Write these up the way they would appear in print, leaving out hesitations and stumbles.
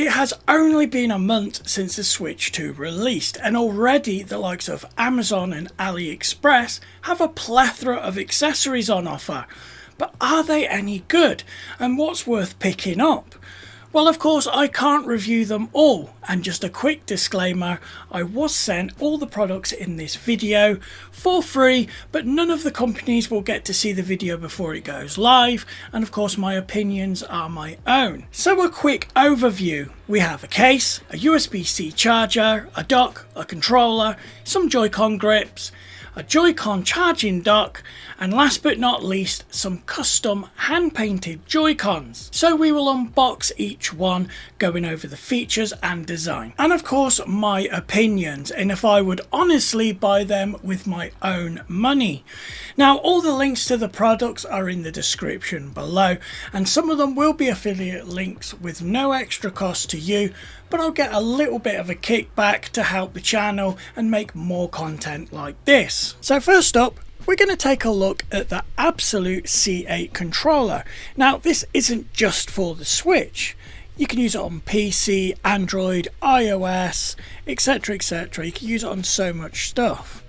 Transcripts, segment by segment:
It has only been a month since the Switch 2 released, and already the likes of Amazon and AliExpress have a plethora of accessories on offer. But are they any good, and what's worth picking up? Well, of course, I can't review them all, and just a quick disclaimer, I was sent all the products in this video for free, but none of the companies will get to see the video before it goes live, and of course my opinions are my own. So a quick overview. We have a case, a USB-C charger, a dock, a controller, some Joy-Con grips, a Joy-Con charging dock, and last but not least, some custom hand-painted Joy-Cons. So we will unbox each one, going over the features and design. And of course, my opinions, and if I would honestly buy them with my own money. Now, all the links to the products are in the description below, and some of them will be affiliate links with no extra cost to you, but I'll get a little bit of a kickback to help the channel and make more content like this. So first up, we're going to take a look at the ABXYLUTE C8 Controller. Now, this isn't just for the Switch. You can use it on PC, Android, iOS, etc, etc. You can use it on so much stuff.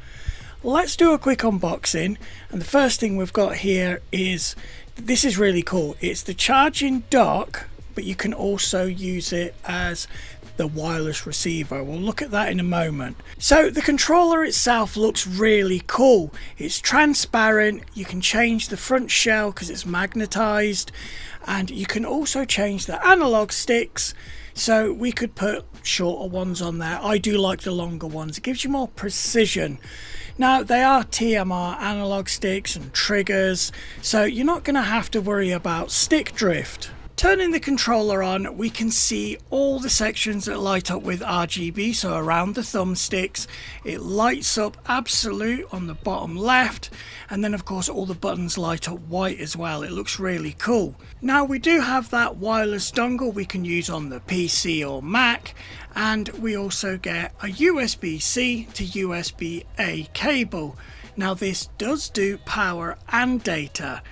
Let's do a quick unboxing, and the first thing we've got here is, this is really cool. It's the charging dock, but you can also use it as the wireless receiver. We'll look at that in a moment. So the controller itself looks really cool. It's transparent, you can change the front shell because it's magnetized, and you can also change the analog sticks, so we could put shorter ones on there. I do like the longer ones, it gives you more precision. Now, they are TMR analog sticks and triggers, so you're not going to have to worry about stick drift. Turning the controller on, we can see all the sections that light up with RGB, so around the thumbsticks. It lights up ABXYLUTE on the bottom left, and then of course all the buttons light up white as well. It looks really cool. Now, we do have that wireless dongle we can use on the PC or Mac, and we also get a USB-C to USB-A cable. Now, this does do power and data.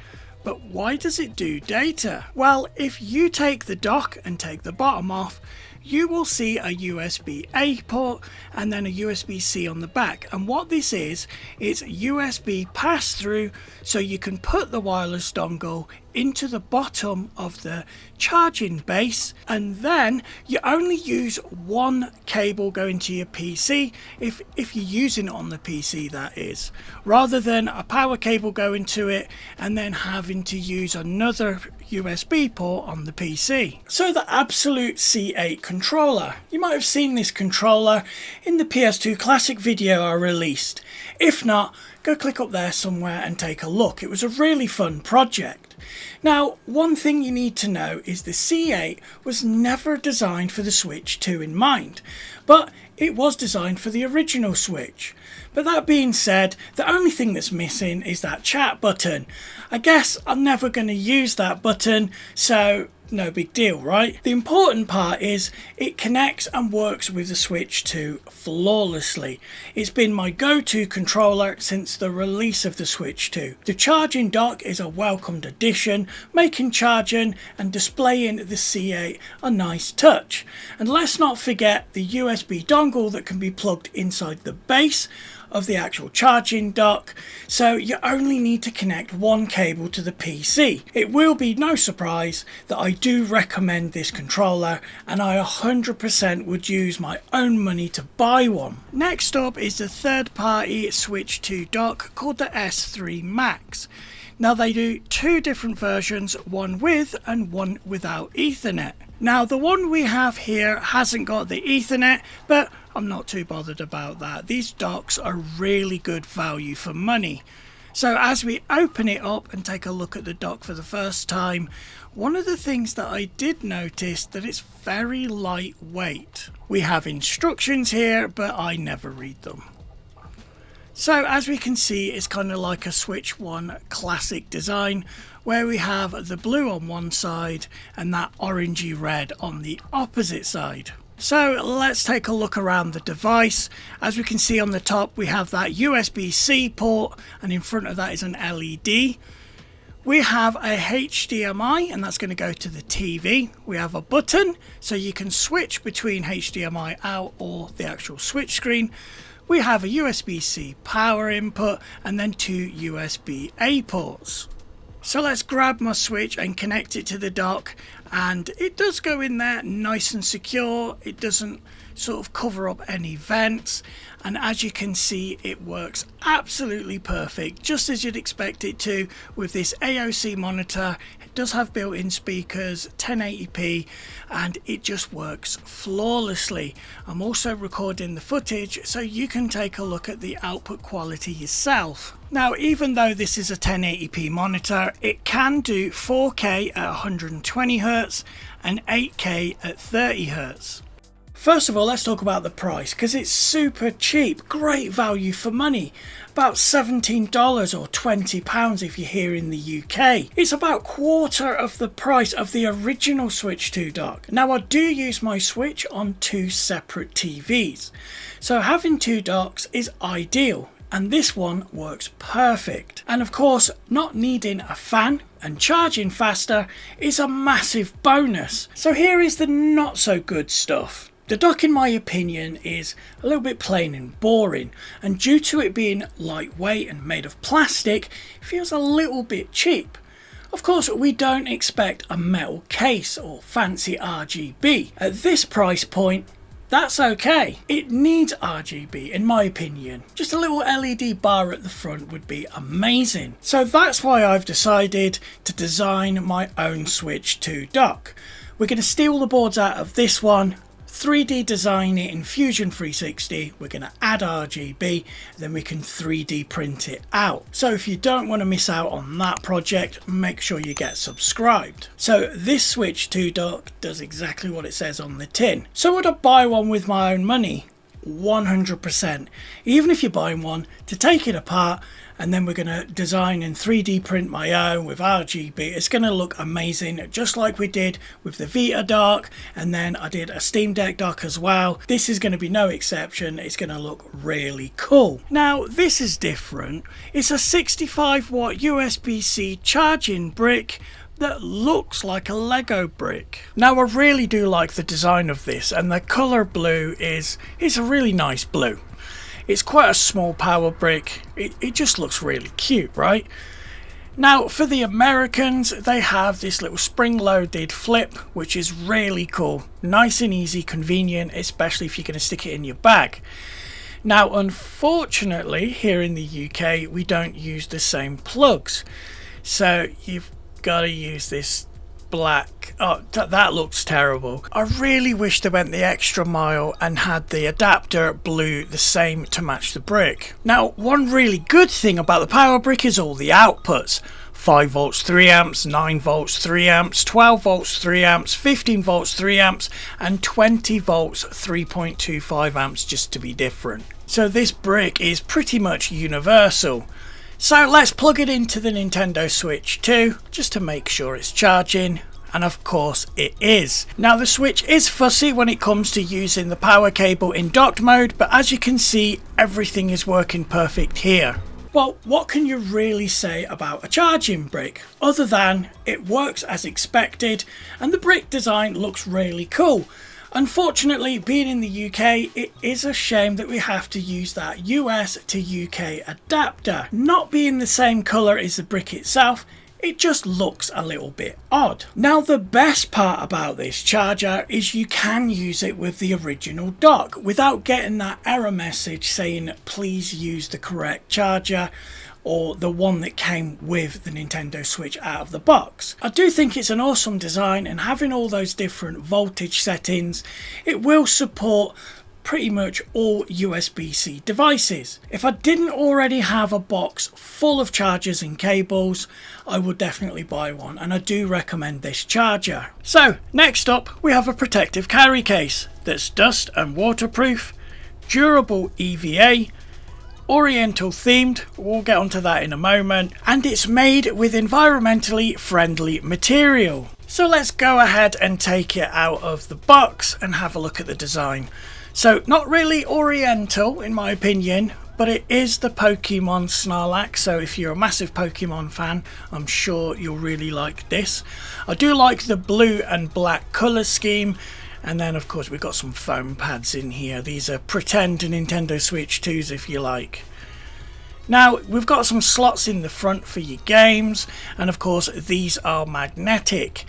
But why does it do data? Well, if you take the dock and take the bottom off, you will see a USB-A port and then a USB-C on the back. And what this is, it's USB pass-through, so you can put the wireless dongle into the bottom of the charging base, and then you only use one cable going to your PC, if you're using it on the PC, that is, rather than a power cable going to it and then having to use another USB port on the PC. So the ABXYLUTE C8 controller. You might have seen this controller in the PS2 Classic video I released. If not, go click up there somewhere and take a look. It was a really fun project. Now, one thing you need to know is the C8 was never designed for the Switch 2 in mind, but it was designed for the original Switch. But that being said, the only thing that's missing is that chat button. I guess I'm never going to use that button, so no big deal, right? The important part is it connects and works with the Switch 2 flawlessly. It's been my go-to controller since the release of the Switch 2. The charging dock is a welcomed addition, making charging and displaying the C8 a nice touch. And let's not forget the USB dongle that can be plugged inside the base of the actual charging dock, so you only need to connect one cable to the PC. It will be no surprise that I do recommend this controller, and I 100% would use my own money to buy one. Next up is the third-party Switch 2 dock called the S3 Max. Now, they do two different versions, one with and one without Ethernet. Now, the one we have here hasn't got the Ethernet, but I'm not too bothered about that. These docks are really good value for money. So as we open it up and take a look at the dock for the first time, one of the things that I did notice that it's very lightweight. We have instructions here, but I never read them. So as we can see, it's kind of like a Switch 1 classic design, where we have the blue on one side and that orangey red on the opposite side. So let's take a look around the device. As we can see on the top, we have that USB-C port, and in front of that is an LED. We have a HDMI, and that's going to go to the TV. We have a button, so you can switch between HDMI out or the actual switch screen. We have a USB-C power input, and then 2 USB-A ports. So let's grab my Switch and connect it to the dock, and it does go in there nice and secure. It doesn't sort of cover up any vents, and as you can see, it works absolutely perfect, just as you'd expect it to with this AOC monitor. It does have built-in speakers, 1080p, and it just works flawlessly. I'm also recording the footage so you can take a look at the output quality yourself. Now, even though this is a 1080p monitor, it can do 4K at 120Hz and 8K at 30Hz. First of all, let's talk about the price, because it's super cheap, great value for money. About $17 or £20 if you're here in the UK. It's about quarter of the price of the original Switch 2 dock. Now, I do use my Switch on 2 separate TVs, so having 2 docks is ideal. And this one works perfect. And of course, not needing a fan and charging faster is a massive bonus. So here is the not so good stuff. The dock, in my opinion, is a little bit plain and boring, and due to it being lightweight and made of plastic, it feels a little bit cheap. Of course, we don't expect a metal case or fancy RGB. At this price point, that's okay. It needs RGB, in my opinion. Just a little LED bar at the front would be amazing. So that's why I've decided to design my own Switch 2 dock. We're going to steal the boards out of this one, 3D design it in Fusion 360, we're going to add RGB, then we can 3D print it out. So if you don't want to miss out on that project, make sure you get subscribed. So this Switch 2 dock does exactly what it says on the tin. So would I buy one with my own money? 100%. Even if you're buying one to take it apart, and then we're going to design and 3D print my own with RGB. It's going to look amazing, just like we did with the Vita dock, and then I did a Steam Deck dock as well. This is going to be no exception. It's going to look really cool. Now, this is different. It's a 65 watt USB-C charging brick that looks like a Lego brick. Now, I really do like the design of this, and the color blue is a really nice blue. It's quite a small power brick. It just looks really cute, right? Now, for the Americans, they have this little spring-loaded flip, which is really cool. Nice and easy, convenient, especially if you're going to stick it in your bag. Now, unfortunately, here in the UK, we don't use the same plugs. So you've got to use this black. Oh, that looks terrible. I really wish they went the extra mile and had the adapter blue the same to match the brick. Now, one really good thing about the power brick is all the outputs. 5 volts 3 amps, 9 volts 3 amps, 12 volts 3 amps, 15 volts 3 amps, and 20 volts 3.25 amps, just to be different. So this brick is pretty much universal. So let's plug it into the Nintendo Switch 2 just to make sure it's charging, and of course it is. Now, the Switch is fussy when it comes to using the power cable in docked mode, but as you can see, everything is working perfect here. Well, what can you really say about a charging brick other than it works as expected and the brick design looks really cool? Unfortunately, being in the UK, it is a shame that we have to use that US to UK adapter. Not being the same colour as the brick itself, it just looks a little bit odd. Now, the best part about this charger is you can use it with the original dock without getting that error message saying please use the correct charger, or the one that came with the Nintendo Switch out of the box. I do think it's an awesome design, and having all those different voltage settings, it will support pretty much all USB-C devices. If I didn't already have a box full of chargers and cables, I would definitely buy one, and I do recommend this charger. So next up, we have a protective carry case that's dust and waterproof, durable EVA, Oriental themed, we'll get onto that in a moment, and it's made with environmentally friendly material. So let's go ahead and take it out of the box and have a look at the design. So not really Oriental in my opinion, but it is the Pokemon Snorlax, so if you're a massive Pokemon fan, I'm sure you'll really like this. I do like the blue and black colour scheme, and then of course we've got some foam pads in here. These are pretend Nintendo Switch 2s if you like. Now we've got some slots in the front for your games, and of course these are magnetic.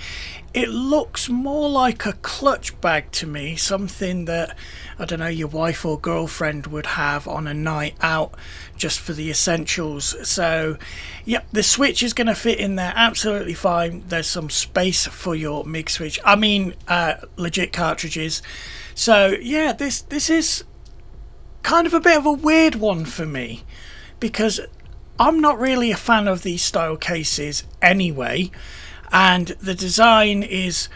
It looks more like a clutch bag to me, something that, I don't know, your wife or girlfriend would have on a night out just for the essentials. So yep, the Switch is going to fit in there absolutely fine. There's some space for your MIG Switch, legit cartridges. So yeah, this is kind of a bit of a weird one for me, because I'm not really a fan of these style cases anyway, and the design is,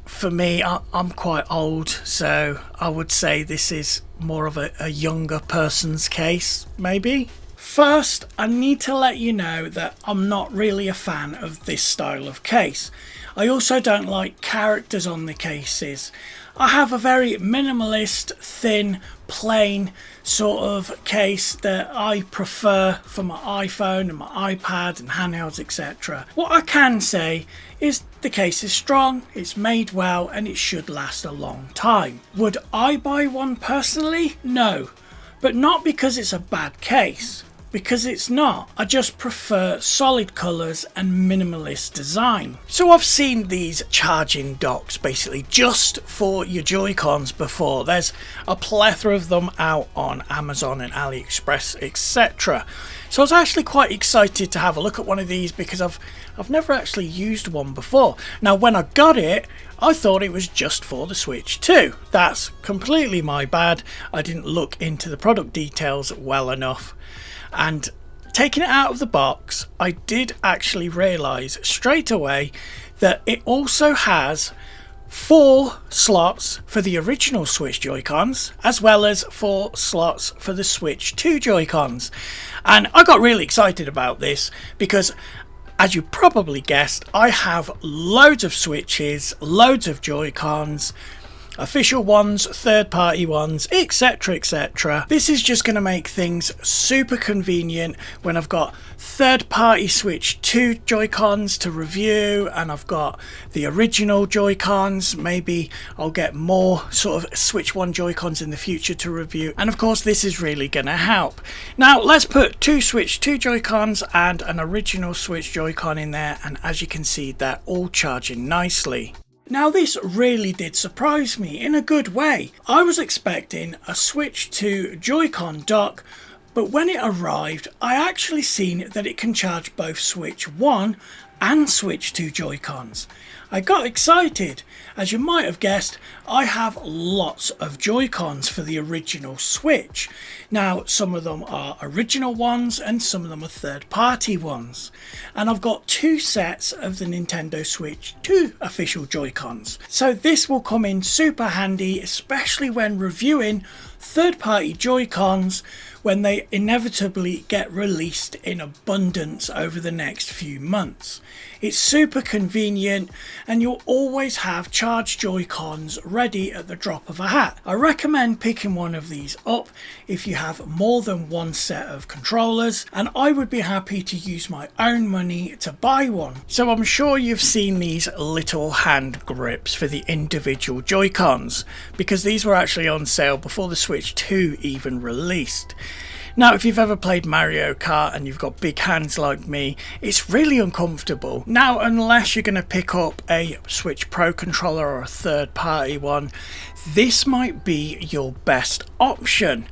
for me, I'm quite old, so I would say this is more of a younger person's case, maybe. First, I need to let you know that I'm not really a fan of this style of case. I also don't like characters on the cases. I have a very minimalist, thin, plain sort of case that I prefer for my iPhone and my iPad and handhelds, etc. What I can say is the case is strong, it's made well, and it should last a long time. Would I buy one personally? No, but not because it's a bad case. Because it's not. I just prefer solid colours and minimalist design. So I've seen these charging docks basically just for your Joy-Cons before. There's a plethora of them out on Amazon and AliExpress, etc. So I was actually quite excited to have a look at one of these because I've never actually used one before. Now when I got it, I thought it was just for the Switch 2. That's completely my bad. I didn't look into the product details well enough. And taking it out of the box, I did actually realise straight away that it also has 4 slots for the original Switch Joy-Cons, as well as 4 slots for the Switch 2 Joy-Cons. And I got really excited about this because, as you probably guessed, I have loads of Switches, loads of Joy-Cons, official ones, third-party ones, etc, etc. This is just going to make things super convenient when I've got third-party Switch 2 Joy-Cons to review, and I've got the original Joy-Cons. Maybe I'll get more sort of Switch 1 Joy-Cons in the future to review, and of course this is really going to help. Now let's put 2 Switch 2 Joy-Cons and an original Switch Joy-Con in there, and as you can see, they're all charging nicely. Now this really did surprise me in a good way. I was expecting a Switch 2 Joy-Con dock, but when it arrived I actually seen that it can charge both Switch 1 and Switch 2 Joy-Cons. I got excited. As you might have guessed, I have lots of Joy-Cons for the original Switch. Now some of them are original ones and some of them are third-party ones. And I've got 2 sets of the Nintendo Switch 2 official Joy-Cons. So this will come in super handy, especially when reviewing third-party Joy-Cons when they inevitably get released in abundance over the next few months. It's super convenient and you'll always have charged Joy-Cons ready at the drop of a hat. I recommend picking one of these up if you have more than one set of controllers, and I would be happy to use my own money to buy one. So I'm sure you've seen these little hand grips for the individual Joy-Cons, because these were actually on sale before the Switch 2 even released. Now, if you've ever played Mario Kart and you've got big hands like me, it's really uncomfortable. Now, unless you're going to pick up a Switch Pro controller or a third-party one, this might be your best option.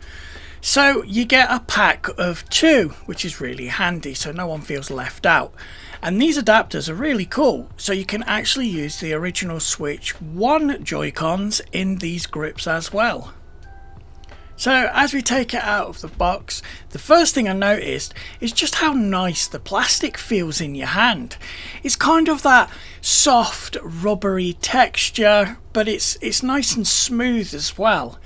So you get a pack of 2, which is really handy, so no one feels left out. And these adapters are really cool, so you can actually use the original Switch 1 Joy-Cons in these grips as well. So as we take it out of the box, the first thing I noticed is just how nice the plastic feels in your hand. It's kind of that soft, rubbery texture, but it's nice and smooth as well.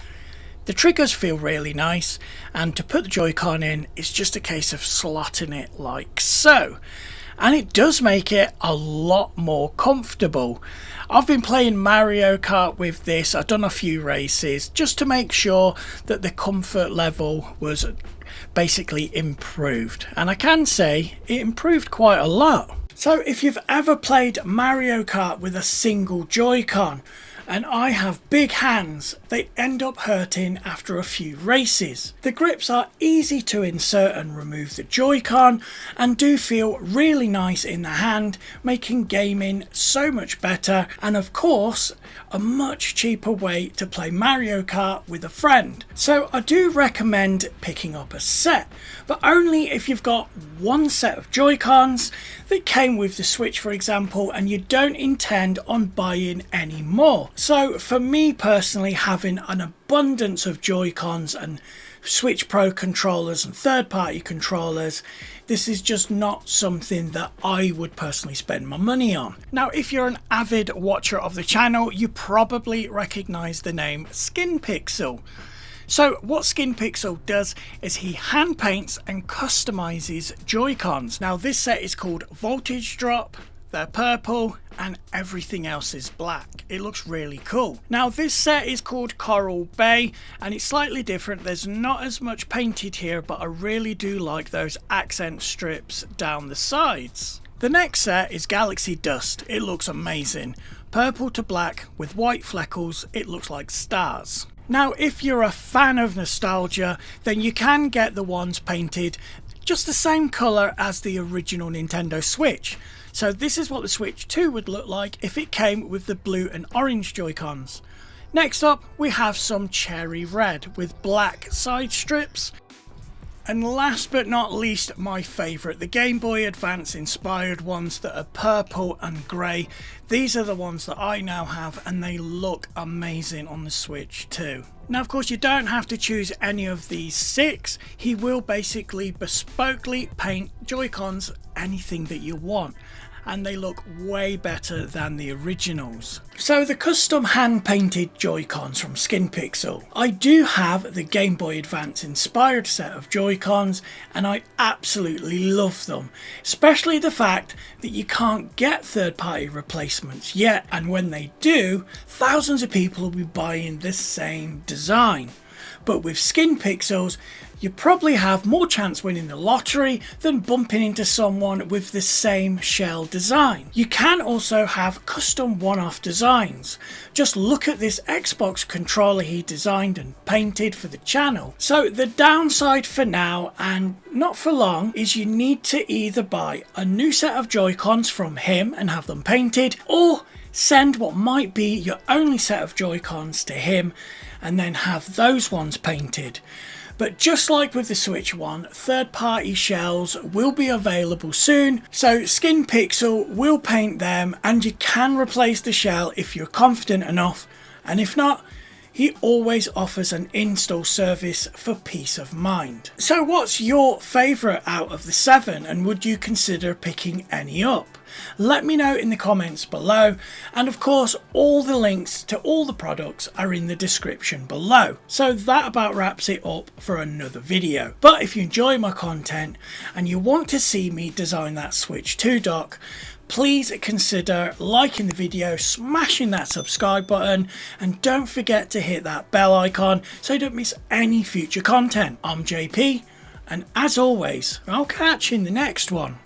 The triggers feel really nice, and to put the Joy-Con in, it's just a case of slotting it like so. and it does make it a lot more comfortable. I've been playing Mario Kart with this. I've done a few races just to make sure that the comfort level was basically improved, and I can say it improved quite a lot. So if you've ever played Mario Kart with a single Joy-Con, and I have big hands, they end up hurting after a few races. The grips are easy to insert and remove the Joy-Con and do feel really nice in the hand, making gaming so much better, and of course a much cheaper way to play Mario Kart with a friend. So I do recommend picking up a set, but only if you've got one set of Joy-Cons that came with the Switch, for example, and you don't intend on buying any more. So for me personally, having an abundance of Joy-Cons and Switch Pro controllers and third-party controllers, this is just not something that I would personally spend my money on. Now, if you're an avid watcher of the channel, you probably recognize the name SKINPIXEL. So what SKINPIXEL does is he hand paints and customizes Joy-Cons. Now this set is called Voltage Drop, they're purple, and everything else is black. It looks really cool. Now this set is called Coral Bay, and it's slightly different. There's not as much painted here, but I really do like those accent strips down the sides. The next set is Galaxy Dust. It looks amazing. Purple to black with white fleckles. It looks like stars. Now if you're a fan of nostalgia, then you can get the ones painted just the same colour as the original Nintendo Switch. So this is what the Switch 2 would look like if it came with the blue and orange Joy-Cons. Next up we have some cherry red with black side strips. And last but not least, my favourite, the Game Boy Advance inspired ones that are purple and grey. These are the ones that I now have, and they look amazing on the Switch too. Now of course you don't have to choose any of these 6. He will basically bespokely paint Joy-Cons anything that you want, and they look way better than the originals. So the custom hand painted Joy-Cons from SKINPIXEL. I do have the Game Boy Advance inspired set of Joy-Cons, and I absolutely love them, especially the fact that you can't get third-party replacements yet, and when they do, thousands of people will be buying the same design. But with SKINPIXELs, you probably have more chance winning the lottery than bumping into someone with the same shell design. You can also have custom one-off designs. Just look at this Xbox controller he designed and painted for the channel. So the downside for now, and not for long, is you need to either buy a new set of Joy-Cons from him and have them painted, or send what might be your only set of Joy-Cons to him and then have those ones painted. But just like with the Switch one, third-party shells will be available soon, so SKINPIXEL will paint them, and you can replace the shell if you're confident enough, and if not, he always offers an install service for peace of mind. So what's your favourite out of the 7, and would you consider picking any up? Let me know in the comments below, and of course all the links to all the products are in the description below. So that about wraps it up for another video. But if you enjoy my content and you want to see me design that Switch 2 dock, please consider liking the video, smashing that subscribe button, and don't forget to hit that bell icon so you don't miss any future content. I'm JP, and as always, I'll catch you in the next one.